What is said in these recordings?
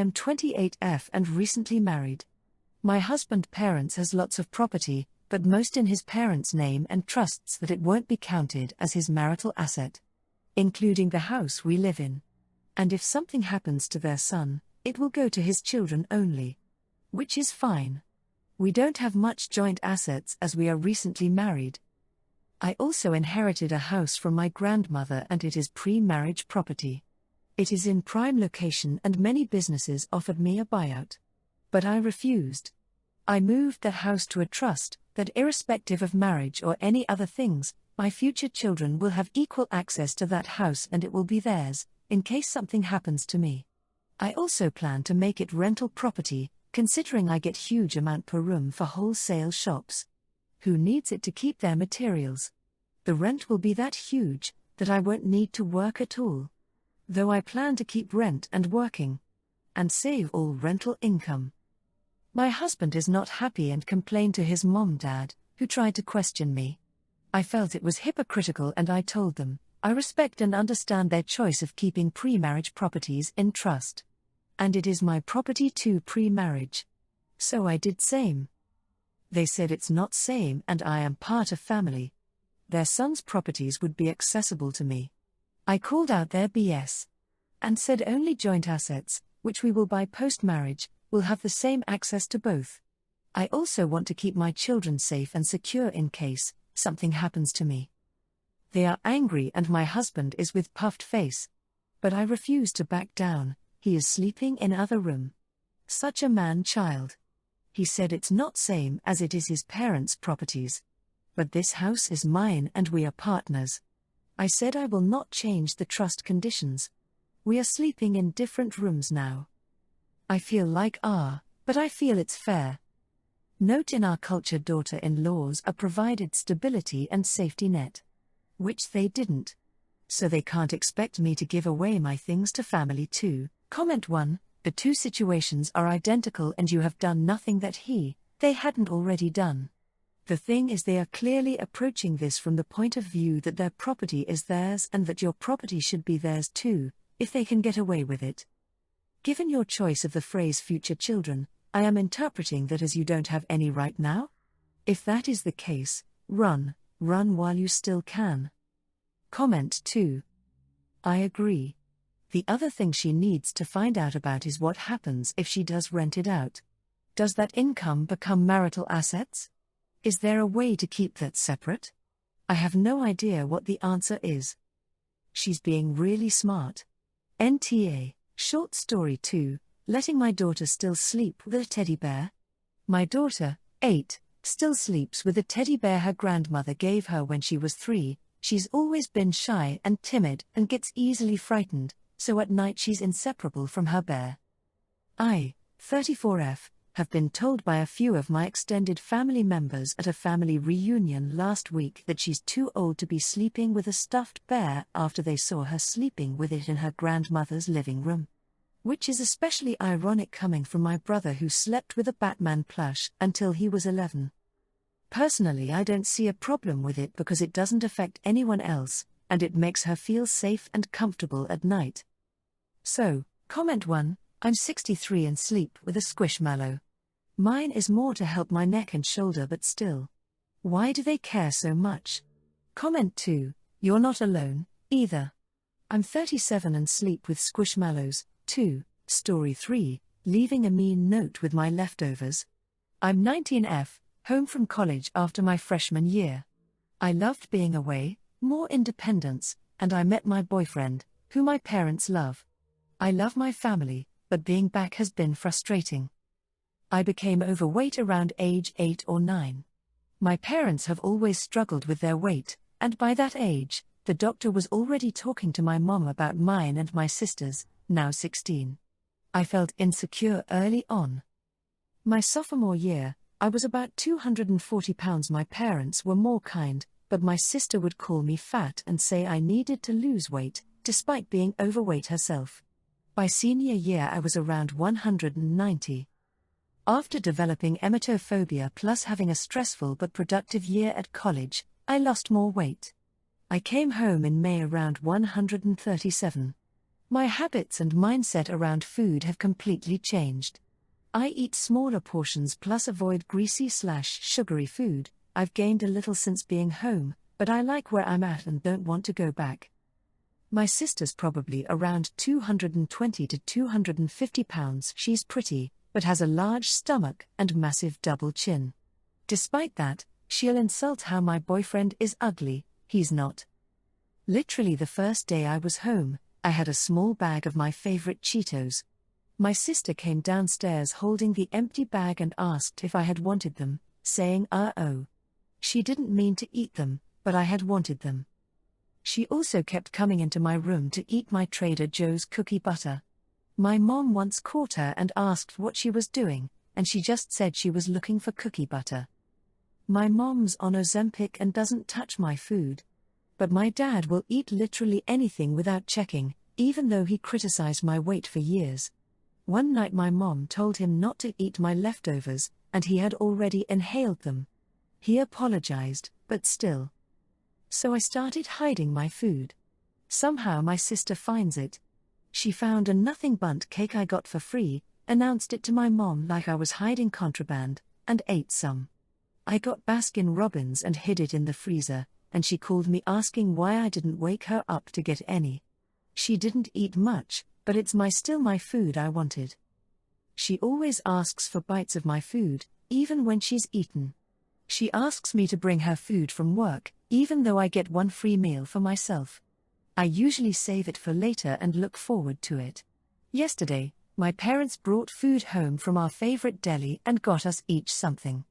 am 28F and recently married. My husband's parents has lots of property, but most in his parents' name and trusts that it won't be counted as his marital asset, including the house we live in. And if something happens to their son, it will go to his children only. Which is fine. We don't have much joint assets as we are recently married. I also inherited a house from my grandmother and it is pre-marriage property. It is in prime location and many businesses offered me a buyout. But I refused. I moved that house to a trust, that irrespective of marriage or any other things, my future children will have equal access to that house and it will be theirs, in case something happens to me. I also plan to make it rental property, considering I get huge amount per room for wholesale shops. Who needs it to keep their materials? The rent will be that huge, that I won't need to work at all. Though I plan to keep rent and working. And save all rental income. My husband is not happy and complained to his dad, who tried to question me. I felt it was hypocritical and I told them, I respect and understand their choice of keeping pre-marriage properties in trust. And it is my property too pre-marriage. So I did same. They said it's not same and I am part of family. Their son's properties would be accessible to me. I called out their BS. And said only joint assets, which we will buy post-marriage, will have the same access to both. I also want to keep my children safe and secure in case something happens to me. They are angry and my husband is with puffed face. But I refuse to back down, he is sleeping in other room. Such a man-child. He said it's not same as it is his parents' properties. But this house is mine and we are partners. I said I will not change the trust conditions. We are sleeping in different rooms now. I feel but I feel it's fair. Note in our culture daughter-in-laws are provided stability and safety net. Which they didn't. So they can't expect me to give away my things to family too. Comment 1, the two situations are identical and you have done nothing that they hadn't already done. The thing is they are clearly approaching this from the point of view that their property is theirs and that your property should be theirs too, if they can get away with it. Given your choice of the phrase future children, I am interpreting that as you don't have any right now? If that is the case, run while you still can. Comment 2. I agree. The other thing she needs to find out about is what happens if she does rent it out. Does that income become marital assets? Is there a way to keep that separate? I have no idea what the answer is. She's being really smart. NTA, short story 2, letting my daughter still sleep with a teddy bear. My daughter, 8, still sleeps with a teddy bear her grandmother gave her when she was 3. She's always been shy and timid and gets easily frightened, so at night she's inseparable from her bear. I, 34F, have been told by a few of my extended family members at a family reunion last week that she's too old to be sleeping with a stuffed bear after they saw her sleeping with it in her grandmother's living room. Which is especially ironic coming from my brother who slept with a Batman plush until he was 11. Personally, I don't see a problem with it because it doesn't affect anyone else, and it makes her feel safe and comfortable at night. So, comment 1, I'm 63 and sleep with a squishmallow. Mine is more to help my neck and shoulder but still. Why do they care so much? Comment 2, you're not alone, either. I'm 37 and sleep with squishmallows, too. Story 3, leaving a mean note with my leftovers. I'm 19F, home from college after my freshman year. I loved being away, more independence, and I met my boyfriend, who my parents love. I love my family, but being back has been frustrating. I became overweight around age 8 or 9. My parents have always struggled with their weight, and by that age, the doctor was already talking to my mom about mine and my sisters, now 16. I felt insecure early on. My sophomore year, I was about 240 pounds. My parents were more kind, but my sister would call me fat and say I needed to lose weight, despite being overweight herself. By senior year I was around 190. After developing emetophobia plus having a stressful but productive year at college, I lost more weight. I came home in May around 137. My habits and mindset around food have completely changed. I eat smaller portions plus avoid greasy/sugary food. I've gained a little since being home, but I like where I'm at and don't want to go back. My sister's probably around 220 to 250 pounds. She's pretty, but has a large stomach and massive double chin. Despite that, she'll insult how my boyfriend is ugly. He's not. Literally the first day I was home, I had a small bag of my favorite Cheetos. My sister came downstairs holding the empty bag and asked if I had wanted them, saying oh. She didn't mean to eat them, but I had wanted them. She also kept coming into my room to eat my Trader Joe's cookie butter. My mom once caught her and asked what she was doing, and she just said she was looking for cookie butter. My mom's on Ozempic and doesn't touch my food. But my dad will eat literally anything without checking, even though he criticized my weight for years. One night my mom told him not to eat my leftovers, and he had already inhaled them. He apologized, but still. So I started hiding my food. Somehow my sister finds it. She found a nothing bundt cake I got for free, announced it to my mom like I was hiding contraband, and ate some. I got Baskin-Robbins and hid it in the freezer, and she called me asking why I didn't wake her up to get any. She didn't eat much, but it's still my food I wanted. She always asks for bites of my food, even when she's eaten. She asks me to bring her food from work, even though I get one free meal for myself. I usually save it for later and look forward to it. Yesterday, my parents brought food home from our favorite deli and got us each something.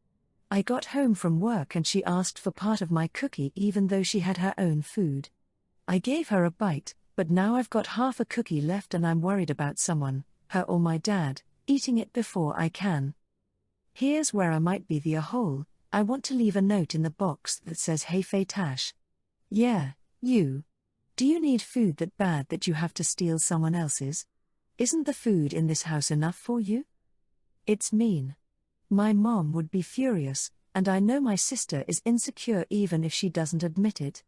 I got home from work and she asked for part of my cookie even though she had her own food. I gave her a bite, but now I've got half a cookie left and I'm worried about someone, her or my dad, eating it before I can. Here's where I might be the a-hole. I want to leave a note in the box that says, "Hey AITAH. Yeah, you. Do you need food that bad that you have to steal someone else's? Isn't the food in this house enough for you?" It's mean. My mom would be furious, and I know my sister is insecure even if she doesn't admit it.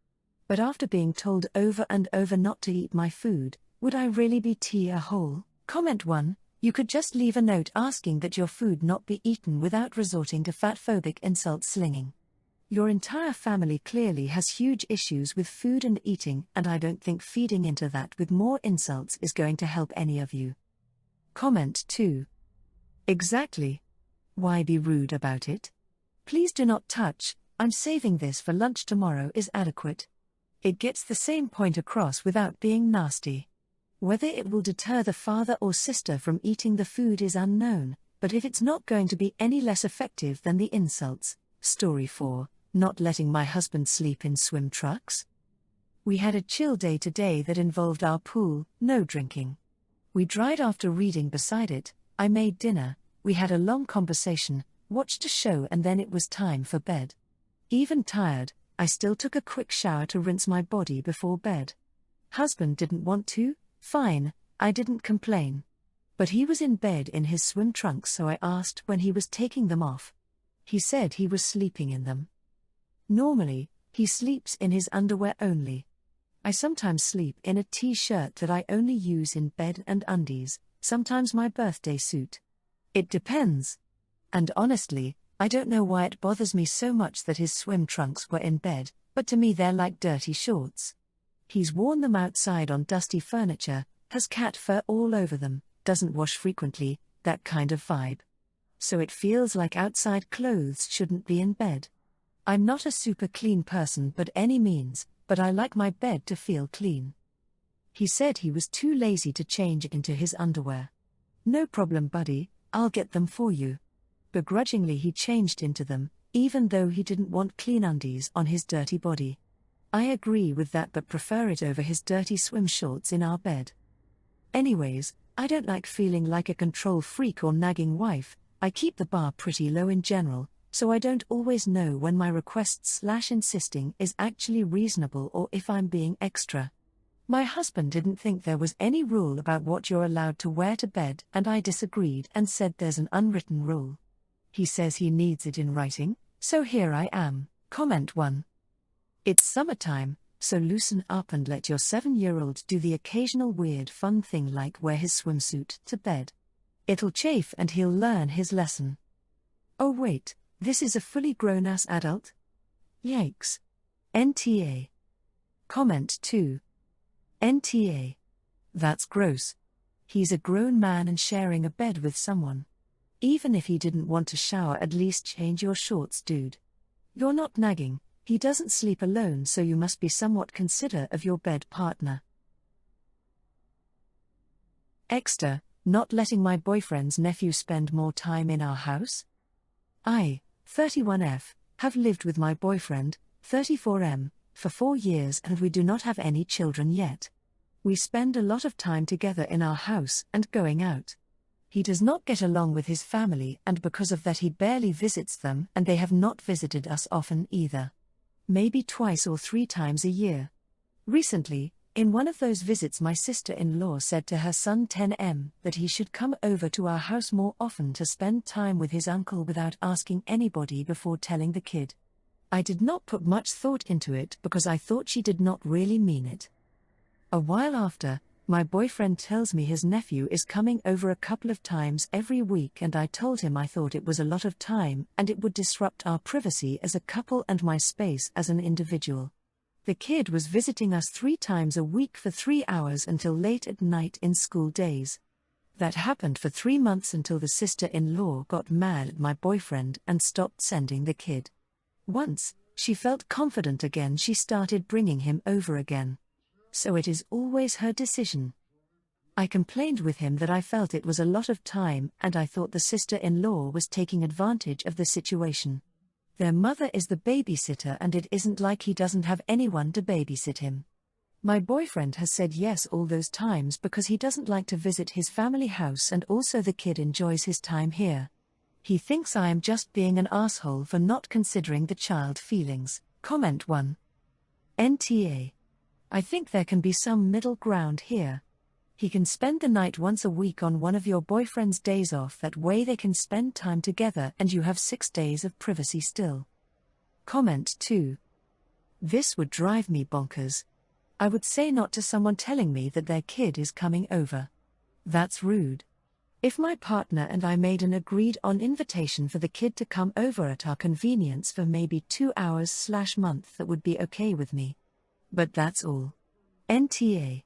But after being told over and over not to eat my food, would I really be a-hole? Comment 1. You could just leave a note asking that your food not be eaten without resorting to fatphobic insult slinging. Your entire family clearly has huge issues with food and eating, and I don't think feeding into that with more insults is going to help any of you. Comment 2. Exactly. Why be rude about it? Please do not touch, "I'm saving this for lunch tomorrow" is adequate. It gets the same point across without being nasty. Whether it will deter the father or sister from eating the food is unknown, but if it's not going to be any less effective than the insults. Story 4, not letting my husband sleep in swim trucks. We had a chill day today that involved our pool, no drinking. We dried after reading beside it, I made dinner, we had a long conversation, watched a show and then it was time for bed. Even tired, I still took a quick shower to rinse my body before bed. Husband didn't want to? Fine, I didn't complain. But he was in bed in his swim trunks, so I asked when he was taking them off. He said he was sleeping in them. Normally, he sleeps in his underwear only. I sometimes sleep in a t-shirt that I only use in bed and undies, sometimes my birthday suit. It depends. And honestly, I don't know why it bothers me so much that his swim trunks were in bed, but to me they're like dirty shorts. He's worn them outside on dusty furniture, has cat fur all over them, doesn't wash frequently, that kind of vibe. So it feels like outside clothes shouldn't be in bed. I'm not a super clean person by any means, but I like my bed to feel clean. He said he was too lazy to change into his underwear. No problem, buddy, I'll get them for you. Begrudgingly he changed into them, even though he didn't want clean undies on his dirty body. I agree with that but prefer it over his dirty swim shorts in our bed. Anyways, I don't like feeling like a control freak or nagging wife. I keep the bar pretty low in general, so I don't always know when my request/insisting is actually reasonable or if I'm being extra. My husband didn't think there was any rule about what you're allowed to wear to bed, and I disagreed and said there's an unwritten rule. He says he needs it in writing, so here I am. Comment 1. It's summertime, So loosen up and let your 7-year-old do the occasional weird fun thing like wear his swimsuit to bed. It'll chafe and he'll learn his lesson. Oh wait, this is a fully grown-ass adult? Yikes. NTA. Comment 2. NTA. That's gross. He's a grown man and sharing a bed with someone. Even if he didn't want to shower, at least change your shorts, dude. You're not nagging, he doesn't sleep alone, so you must be somewhat considerate of your bed partner. Extra, not letting my boyfriend's nephew spend more time in our house? I, 31F, have lived with my boyfriend, 34M, for 4 years and we do not have any children yet. We spend a lot of time together in our house and going out. He does not get along with his family, and because of that he barely visits them, and they have not visited us often either. Maybe twice or 3 times a year. Recently, in one of those visits, my sister-in-law said to her son 10M that he should come over to our house more often to spend time with his uncle without asking anybody before telling the kid. I did not put much thought into it because I thought she did not really mean it. A while after, my boyfriend tells me his nephew is coming over a couple of times every week, and I told him I thought it was a lot of time and it would disrupt our privacy as a couple and my space as an individual. The kid was visiting us 3 times a week for 3 hours until late at night in school days. That happened for 3 months until the sister-in-law got mad at my boyfriend and stopped sending the kid. Once she felt confident again, she started bringing him over again. So it is always her decision. I complained with him that I felt it was a lot of time and I thought the sister-in-law was taking advantage of the situation. Their mother is the babysitter and it isn't like he doesn't have anyone to babysit him. My boyfriend has said yes all those times because he doesn't like to visit his family house and also the kid enjoys his time here. He thinks I am just being an asshole for not considering the child feelings. Comment 1. NTA. I think there can be some middle ground here. He can spend the night once a week on one of your boyfriend's days off, that way they can spend time together and you have 6 days of privacy still. Comment 2. This would drive me bonkers. I would say not to someone telling me that their kid is coming over. That's rude. If my partner and I made an agreed-on invitation for the kid to come over at our convenience for maybe 2 hours/month, that would be okay with me. But that's all. NTA.